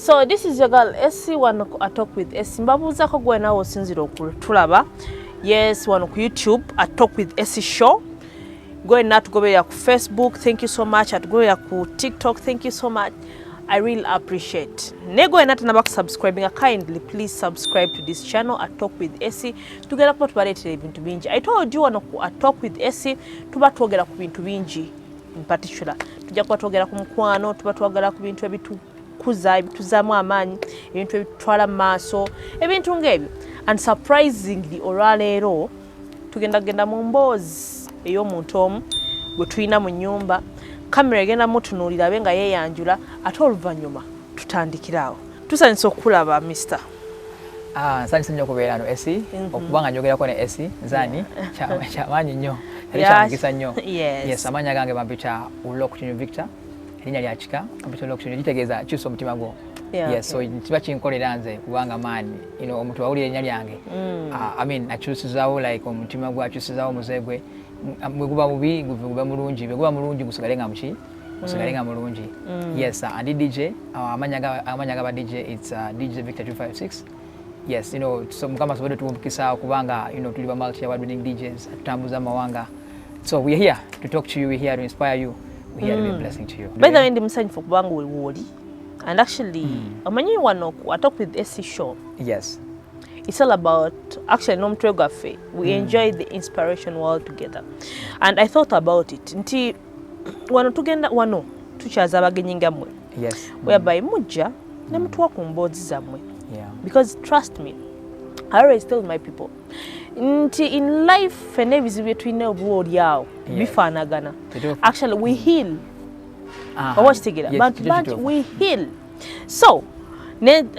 So this is your girl Essie, wano I talk with Essie. Mbabuuzako gwe nawe osinzira okutulaba. Yes, wano ku YouTube I talk with Essie show. Go na tugoberera ku Facebook, thank you so much. Atugoberera ku TikTok, thank you so much. I really appreciate. Nego na tana subscribing, kindly please subscribe to this channel I talk with Essie. Tugera ku tubaletera ebintu bingi. I told you wano ku I talk with Essie tuba twogera ku bintu bingi. In particular, tujja kuba twogera ku mukwano, tuba twogera ku bintu ebitu kuza ebituzaamu amaanyi, ebintu ebitwala mu maaso, ebintu ng'ebyo. And surprisingly olwaleero tugenda mu mboozi ey'omuntu omu gwe tulina mu nnyumba, kamera egenda mutunuulira abe nga yeeyanjula, ate oluvannyuma tutandikirawo. Tusanyusa okulaba mister. Nsanyusa nnyo okubeera no Essie, okuba nga njogerako ne Essie nzaani kyamaanyi nnyo, kyamugisa nnyo. Yes, amannya gange bampita Ulokutini Victor, erinnya lya kika, bampita Ulokutini, kitegeeza kyusa omutima gwo. Yes, so kiba kinkolera nze kubanga maani, omuntu wawulira erinnya lyange. I mean, akyusizaawo like omutima gwe, akyusizaawo muze gwe, bwe guba mubi guba mulungi, bwe guba mulungi gusigale nga muki, gusigale nga mulungi. Yes, and DJ, amannya gaba DJ, it's DJ VICTOR256. Yes, so mukama sobola tuwumpikisa kubanga tuli ba multi award winning DJs tutambuza amawanga. So we are here to talk to you, we are here to inspire you, we are here to be a blessing to you. By the way, ndi musanyufu kubanga woli. And actually, amanyi wano I talk with Essie show. Yes. It's all about actually nomtwegaffe. We enjoy the inspiration world together. And I thought about it. Nti wano tugenda wano tukyaza abagenyi ngammwe. Yes. Whereby mujja ne mutuwa ku mboozi zammwe. Yeah. Because trust me, I always tell my people, in life, bifanagana. Actually, we heal. But we heal. So,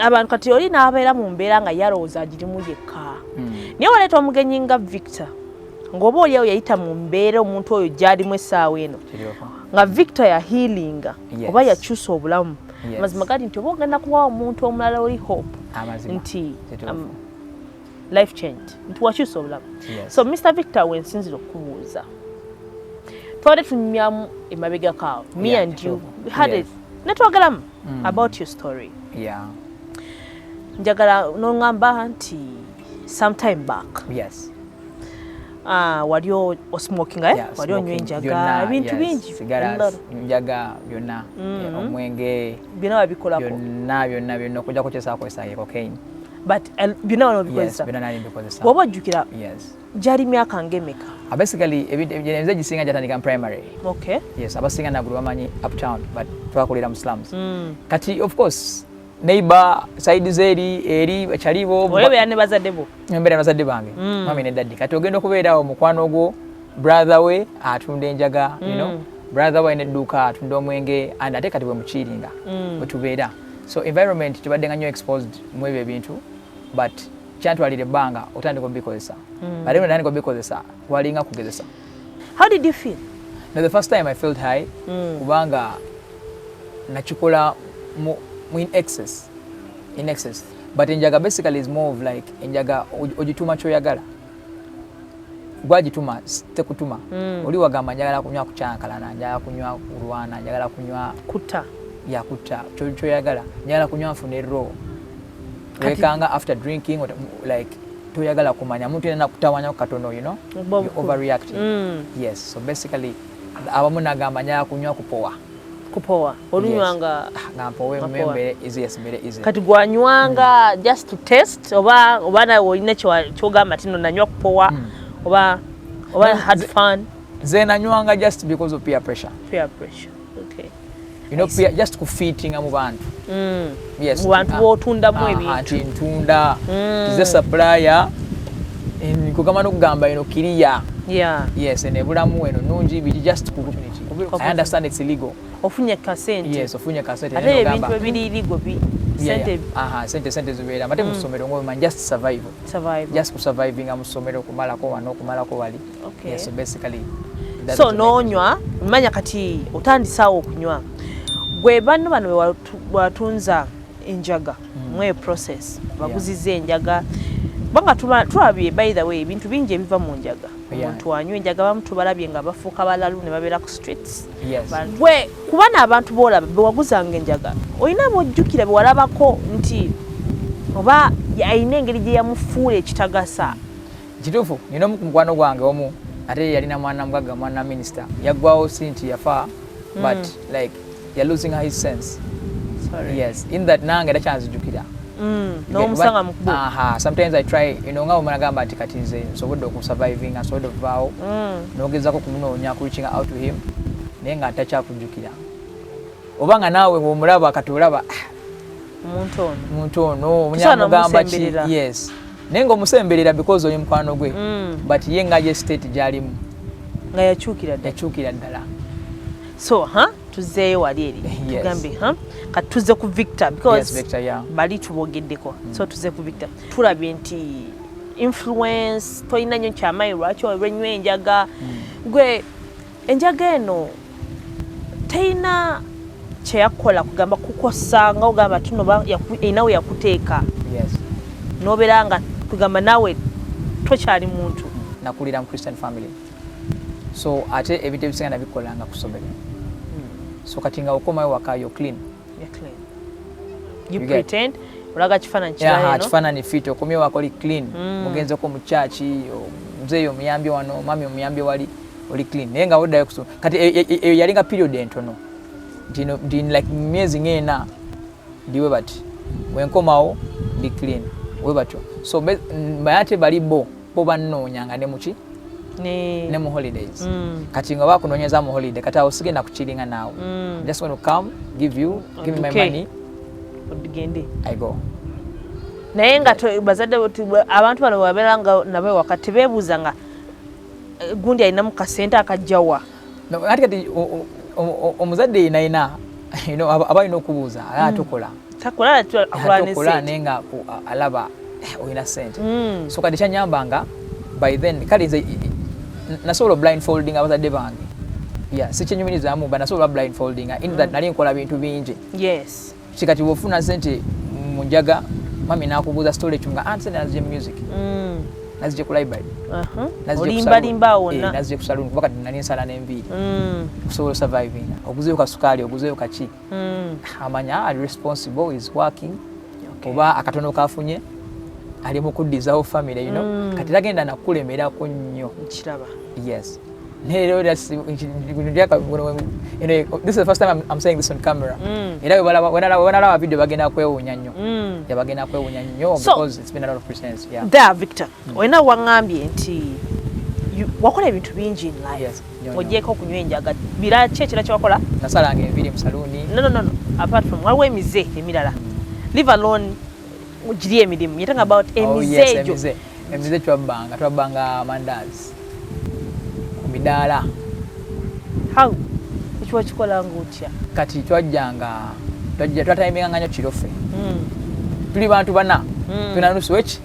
abantu kati oli n'abeera mu mbeera nga yalowooza agirimu yekka. Naye waleeta omugenyi nga Victor, ng'oba oliawo yayita mu mbeera omuntu oyo gy'alimu essaawa eno. Nga Victor ya healinga, oba yakyusa obulamu. Mazima gati nti oba ogenda kuwa omuntu omulala oli hope nti life change nti wakyusa obulamu. So Mr. Victor wensinzira okubuuza twade tunyumyamu emabegako awo, me and you had it netwagalamu about your story. Njagala n'oŋŋamba nti sometime back wali osmoking, wali onywa enjaga, ebintu bingi, enjaga byonna, omwenge byonna wabikolako, byonna okujja kukyesaakozesa cocaine. But byonna wanobikozesa? Byonna nali mbikozesa. Bw'oba ojjukira gyali myaka ng'emeka? Basically ebize gisinga gyatandika primary. Okay. Yes, abasinga nagulu bamanyi uptown, but twakolera mu slums. Kati of course neighbor side eri chalibo oyo ne bazadde bo mbere bazadde bange mami ne daddy kati ogenda okubeerawo mukwano gwo brother we atunda enjaga brother we ne duka atunda omwenge and ate kati bwe mukiringa bwetubeera, so environment tubadde nga nnyo exposed mu ebyo ebintu, but kyantwalira ebbanga otandika obikozesa ate natandika obikozesa walinga kugezesa. How did you feel? Now, the first time I felt high kubanga nakikola in excess, but enjaga basically is more of like enjaga ojituma choyagala gwagituma tekutuma oli wagamba njagala kunywa kucyankalana, njagala kunywa urwana, njagala kunywa kuta choyagala, njagala kunywa funero wekanga after drinking like toyagala kumanya muntu ena kutawanya katono, you're overreacting. Yes, so basically abamu nagamba njagala kunywa kupowa olunywanga ngampowe mmembe easy kati gwanywanga just to test oba na olina kyogamba tino nanywa kupowa oba had fun? Then anywanga just because of peer pressure. Okay. Just kufittinga mu bantu. Yes, mu bantu botundamu ebintu ntunda is a supplier in kugamba nokugamba kiriya. Yes, and ebulamu eno nungi bi just community. I understand it's illegal. Ofunye kasente. Yes, ofunye kasente. Ate ebintu ebiri illegal bi sente. Sente zibeera mate mu ssomero ngo man just survive. Just surviving mu ssomero kumalako wali. Okay. Yes, so basically so nonywa mmanya kati otandisawo okunywa gwe bano watunza enjaga mwe process baguzize enjaga banga tulabye by the way ebintu bingi ebiva mu njaga omuntu anywa enjaga bamutu balabye nga bafuuka balalu ne babeera ku streets gwe kuba n'abantu boolaba bewaguzanga enjaga olina bojjukira bewalabako nti oba alina engeri gye yamufuula ekitagasa kituufu nina omukwano gwange omu ate yalina mwana mugagga mwana minisita yaggwawo si nti yafa but like you're losing his sense. Yes, in that nange era kyanzijjukira n'omusanga mukubu. Sometimes I try, nga omunagamba nti kati nze nsobodde okusurviving nsobodde okuvaawo n'ogezaako kumunoonya reaching out to him naye nga takyakujjukira oba nga naawe ng'omulaba kati olaba omuntu ono omunyamugamba ki yes naye ng'omusemberera because oli mukwano gwe but ye nga ye state gy'alimu nga yakyukira ddala so tuzeeyo wali eri tugambe kati tuze ku Victor because bali tubogeddeko so tuze ku Victor tulabye nti influence toyina nnyo kyamaanyi lwaki olwenywa enjaga gwe enjaga eno teyina kyeyakola kugamba kukosanga ogamba tunoba einawe yakuteeka nobeera nga kugamba naawe tokyali muntu nakulira mu Christian family so ate ebintu ebisinga nabikolanga kusomera so kati nga okomayo waka yo clean you pretend olaga kifaananyi kirala kifaananyi fit okomyewo waka oli clean mugenzeko mu church muzeeyo omuyambye wano mami omuyambye wali oli clean naye nga oddayo kusoma kati eyo yalinga period entono nti like myezi ng'ena ndiwe bati wenkomawo ndi clean we batyo so bayate bali bo bannoonyanga ne muki ne mu holidays kati nga bakunoonyeza mu holiday kati awo sigenda kukiringa naawe just want to come give me my money odigende I go naye nga bazadde abantu bano babeera nga nabo wakati beebuuza nga gundi alina mu kasente akajjawa kati omuzadde yinaina aba alina okubuuza atukola takola naye nga alaba olina sente so kati kyanyambanga by then kale nze nasobola blindfolding abazadde bange si kyenyumirizaamu ba nasobola blindfolding in that nali nkola bintu bingi kikati bwofuna sente mu njaga mami nakubuuza story ekyo nga sente nazije music nazije ku library olimbalimba wonna nazije ku saloon kuba kati nali nsala n'enviiri okusobola surviving oguzeyo kasukaali oguzeyo kaki amanya ali responsible is working oba akatono kafunye ali mu kuddizawo family kati tagenda nakulemerako nnyo kiraba yes this is the first time I'm saying this on camera era when I video bagenda kwewuunya nnyo bagenda kwewuunya nnyo because it's been a lot of presence there Victor olina wangambye nti wakola ebintu bingi in life ogyeko okunywa enjaga bira ki ekira kyewakola nasalanga enviiri mu saluuni no apart from waliwo emize emirala live alone ugiri emirimu yetanga about emize twabbanga mandazi ku midaala how ekiwa kikola ng'otya kati twatayiminganga nnyo kirofe tuli bantu bana tulina nusu weki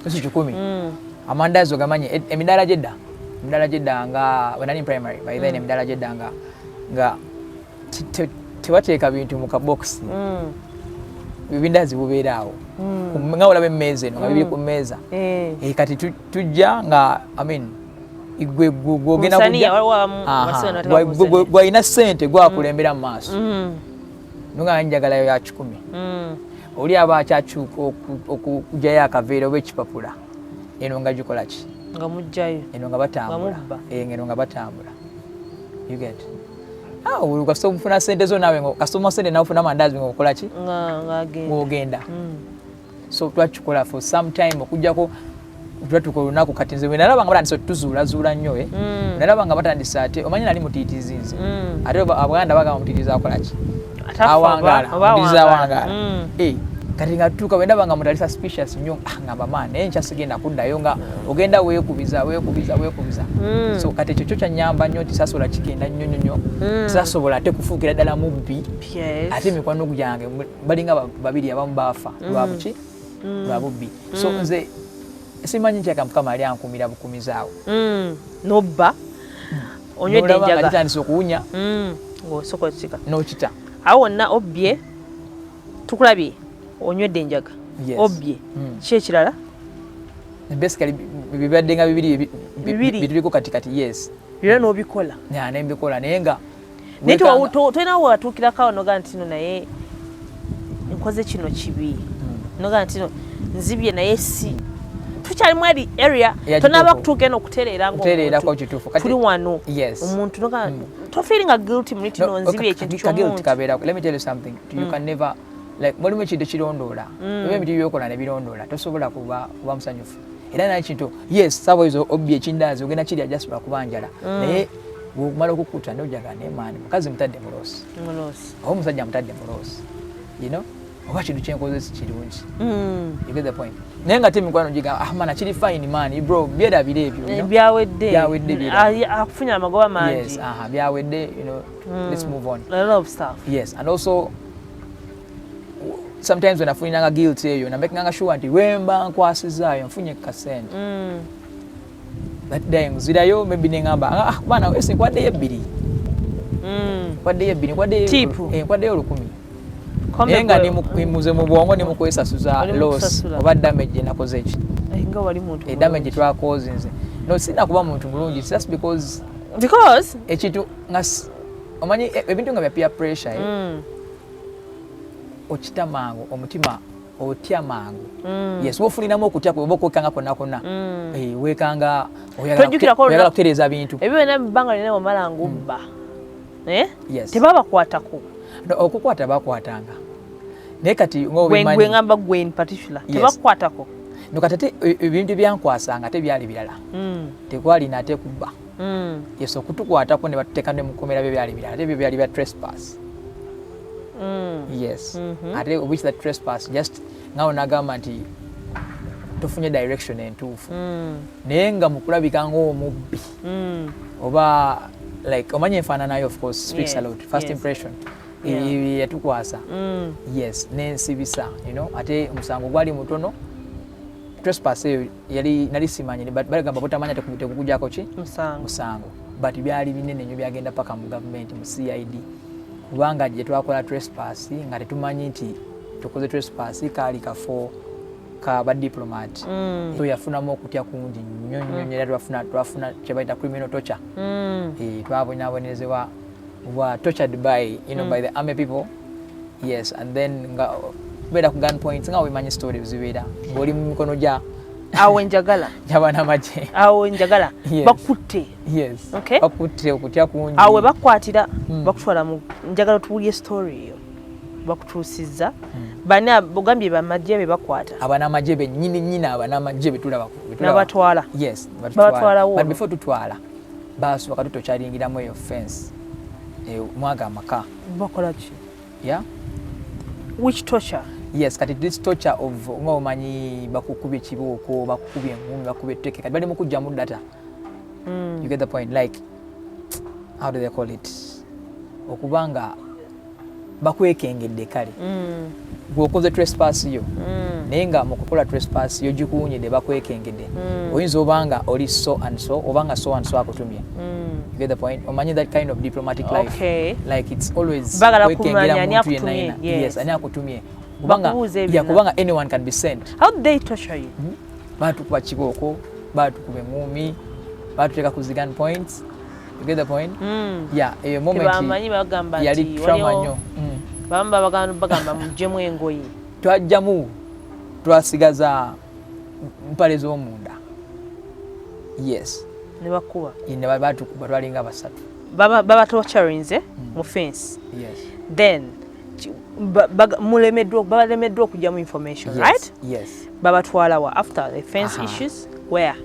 nusu 10 amandazi ogamanye emidaala gyedda nga wenali primary by then emidaala gyedda nga tebateeka bintu mu kabokisi ebindazi bubeeraawo nga olaba emmeeza eno nga bibiri ku mmeeza kati tujja nga gwalina ssente gwakulembera mu maaso nonga njagalayo ya 10 oli aba akyakyuka okugyayo akaveera oba ekipapula eno nga gikola ki nga mujjayo eno nga batambula you get kasita omufuna sente zo naawe kasita omufuna sente nawe ofuna mandazi nga okola ki ng'ogenda so twakikola for some time okugjako twatuka olunaku kati nze nalaba nga batandise tuzuulazuula nnyo nalaba nga batandise ate omanyi nali mutiitizi nze ate abaganda bagamba mutiitizi akola ki awangaala kati nga tutuuka bwe ndaba nga mutali suspicious nnyo ngamba maani naye nkyasigenda kuddayo nga ogenda weekubiza so kati ekyo kyo kyanyamba nnyo nti sasobola kigenda nnyo sasobola ate kufuukira ddala mubbi ate emikwano gyange balinga babiri abamu baafa lwabuki lwa bubbi so nze simanyi nkyaka mukama ali ankumira bukumizaawo nobba onywedde enjaga tandise okuwunya ng'osokola kika n'okita awo wonna obbye tukulabye onywedde enjaga obbye ki ekirala basically bibadde nga bibiri bituliko katikati. Yes, era n'obikola nembikola naye nga tolina watuukirako noga nti no naye nkoze kino kibi noga nti no nzibye naye si tukyali mu area tonaba kutuuka eno okutereerako kituufu tuli wano omuntu noga tofiiringa guilty muli tino nzibye ekintu ky'omuntu. Let me tell you something, you can never like mulimu ekintu ekirondoola oba ebintu byokola nebirondoola tosobola kuba musanyufu era nakintu yes sabo izo obbye ekindaazi ogenda kirya just lwakubanjala naye bw'omala okukuta n'ojaga n'emaani mukazi mutadde muloosi oba omusajja mutadde muloosi oba kintu kyenkoze si kirungi. You get the point. Naye nga temikwano giga mana kiri fine man bro byerabira ebyo byawedde akufunya amagoba mangi. Yes, byawedde let's move on. A lot of stuff. Yes, and also sometimes when afunanga guilt eyo nambekanga sure nti wemba nkwasizaayo nfunye kasente that day nzirayo maybe nengamba bana ese kwaddeyo ebbiri kwaddeyo 1,000 naye nga nimuze mu bwongo nimukwesasuza loss oba damage nakoze eki damage twakoze nze no sina kuba muntu mulungi just because ekintu omanyi ebintu nga bya peer pressure okita mangu omutima otya mangu. Yes, wofuniramu okutya kwe oba okwekanga konna wekanga oyagala kutereeza bintu ebyo byonna ebbanga lina bwamala ngubba tebabakwatako okukwata bakwatanga naye kati ngamba gwe in particular tebakwatako nokati ebintu byankwasanga tebyali birala tekwali nate kubba yes okutukwatako ne batuteeka ne mukomera byali birala tebyo byali bya trespass. Yes, ate which that trespass just ngawo nagamba nti tofunye direction entuufu naye nga mukulabika ng'omubbi oba like omanye enfaananayo of course speaks a lot. First impression yatukwasa yes nensibisa ate omusango gwali mutono trespass eyo nali simanyi bagamba botamanya tekukujjako ki musango but byali binene nnyo byagenda paka mu government mu CID kubanga gye twakola trespass nga tetumanyi nti tukoze trespass kaali kafo ka ba diplomat so yafunamu okutya kungi nnyo era twafuna kye bayita criminal torture twabonyaabonyezebwa tortured by by the army people. Yes, and then beera ku gun points nga wemanyi story zibeera ng'oli mu mikono awo enjagala gy'abanamagye bakutte bakutte okutya kungi awo bakwatira bakutwala mu njagala tuwulye story eyo bakutuusizza bani bogambye bamagye be bakwata abanamagye bennyini abanamagye nabatwala but before tutwala basooka tutokyaringiramu eyo fence mwaga amaka bakola ki which torture? Yes, kati this torture of ngomanyi bakukubye kibooko bakukubye engumi bakubye teke kati bali mu kujja mu data. You get the point, like how do they call it okubanga bakwekengedde kale gwokoze trespass yo naye nga mu kukola trespass yo gikuwunyidde bakwekengedde oyinza obanga oli so and so obanga so and so akutumye. You get the point? Omanyi that kind of diplomatic life. Like it's always kwekengera muntu yenna. Yes, ani akutumye kubanga anyone can be sent. How did they torture you? Batukuba kibooko batukuba engumi batuteeka ku gun points. You get the point? Eyo moment yali trauma nnyo. bagamba mujjemu engoye twajjamu twasigaza mpale z'omunda. Yes, ne bakuba ne batukuba twalinga basatu baba torturinze mu fence. Yes, then babalemedwa okujjamu information. Right? Yes, babatwala wa after the fence issues where